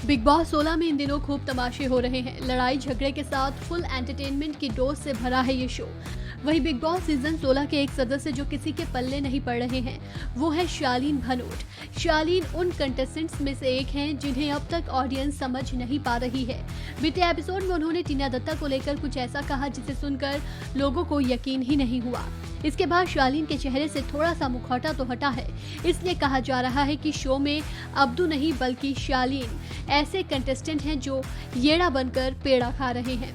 Big boss 16 में इन दिनों खूब तमाशे हो रहे हैं। लड़ाई झगड़े के साथ फुल एंटरटेनमेंट की डोज से भरा है ये शो। वहीं बिग बॉस सीजन 16 के एक सदस्य जो किसी के पल्ले नहीं पड़ रहे हैं, वो है शालीन भनोट। शालीन उन कंटेस्टेंट्स में से एक हैं जिन्हें अब तक ऑडियंस समझ नहीं पा रही है। बीते एपिसोड में उन्होंने टीना दत्ता को लेकर कुछ ऐसा कहा जिसे सुनकर लोगों को यकीन ही नहीं हुआ। इसके बाद शालीन के चेहरे से थोड़ा सा मुखौटा तो हटा है। इसलिए कहा जा रहा है कि शो में अब्दू नहीं बल्कि शालीन ऐसे कंटेस्टेंट हैं जो येड़ा बनकर पेड़ा खा रहे हैं।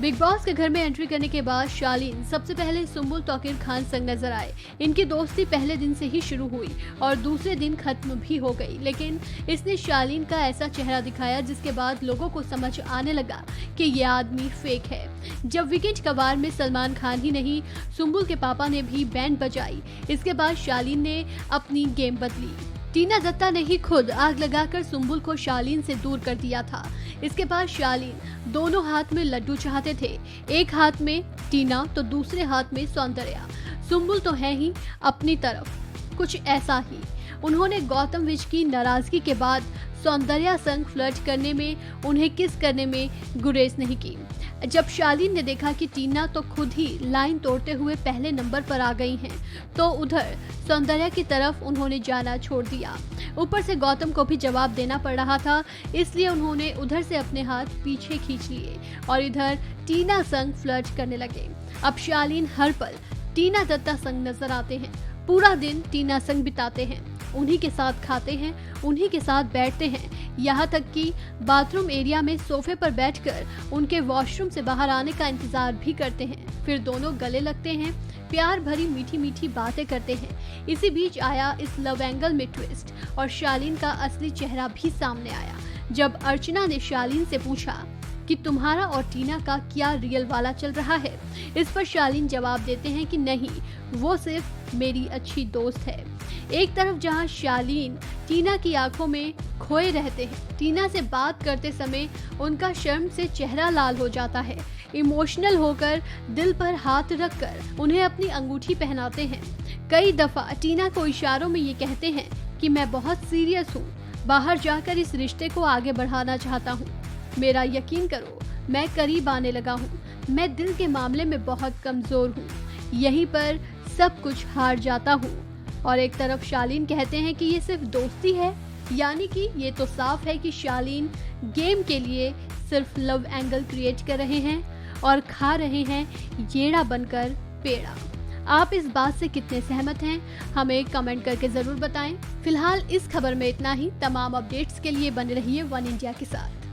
बिग बॉस के घर में एंट्री करने के बाद शालीन सबसे पहले सुम्बुल तौकीर खान संग नजर आए। इनकी दोस्ती पहले दिन से ही शुरू हुई और दूसरे दिन खत्म भी हो गई, लेकिन इसने शालीन का ऐसा चेहरा दिखाया जिसके बाद लोगों को समझ आने लगा कि ये आदमी फेक है। जब वीकेंड कबार में सलमान खान ही नहीं, सुम्बुल के पापा ने भी बैंड बजाई। इसके बाद शालीन ने अपनी गेम बदली। टीना दत्ता ने ही खुद आग लगाकर सुम्बुल को शालीन से दूर कर दिया था। इसके बाद शालीन दोनों हाथ में लड्डू चाहते थे, एक हाथ में टीना तो दूसरे हाथ में सौंदर्या। सुम्बुल तो है ही अपनी तरफ कुछ ऐसा ही। उन्होंने गौतम विज की नाराजगी के बाद सौंदर्या संग फ्लर्ट करने में, उन्हें किस करने में गुरेज नहीं की। जब शालीन ने देखा कि टीना तो खुद ही लाइन तोड़ते हुए पहले नंबर पर आ गई हैं, तो उधर सौंदर्या की तरफ उन्होंने जाना छोड़ दिया। ऊपर से गौतम को भी जवाब देना पड़ रहा था, इसलिए उन्होंने उधर से अपने हाथ पीछे खींच लिए और इधर टीना संग फ्लर्ट करने लगे। अब शालीन हर पल टीना दत्ता संग नजर आते हैं, पूरा दिन टीना संग बिताते हैं, उन्हीं के साथ खाते हैं, उन्हीं के साथ बैठते हैं, यहाँ तक कि बाथरूम एरिया में सोफे पर बैठकर उनके वॉशरूम से बाहर आने का इंतजार भी करते हैं। फिर दोनों गले लगते हैं, प्यार भरी मीठी मीठी बातें करते हैं। इसी बीच आया इस लव एंगल में ट्विस्ट और शालीन का असली चेहरा भी सामने आया। जब अर्चना ने शालीन से पूछा कि तुम्हारा और टीना का क्या रियल वाला चल रहा है, इस पर शालीन जवाब देते हैं कि नहीं, वो सिर्फ मेरी अच्छी दोस्त है। एक तरफ जहां शालीन टीना की आंखों में खोए रहते हैं, टीना से बात करते समय उनका शर्म से चेहरा लाल हो जाता है। इमोशनल होकर दिल पर हाथ रखकर उन्हें अपनी अंगूठी पहनाते हैं। कई दफा टीना को इशारों में ये कहते हैं कि मैं बहुत सीरियस हूँ, बाहर जाकर इस रिश्ते को आगे बढ़ाना चाहता हूँ। मेरा यकीन करो, मैं करीब आने लगा हूँ, मैं दिल के मामले में बहुत कमजोर हूँ, यहीं पर सब कुछ हार जाता हूँ। और एक तरफ शालीन कहते हैं कि ये सिर्फ दोस्ती है, यानी कि ये तो साफ है कि शालीन गेम के लिए सिर्फ लव एंगल क्रिएट कर रहे हैं और खा रहे हैं येड़ा बनकर पेड़ा। आप इस बात से कितने सहमत हैं, हमें कमेंट करके जरूर बताएं। फिलहाल इस खबर में इतना ही। तमाम अपडेट्स के लिए बने रहिए वन इंडिया के साथ।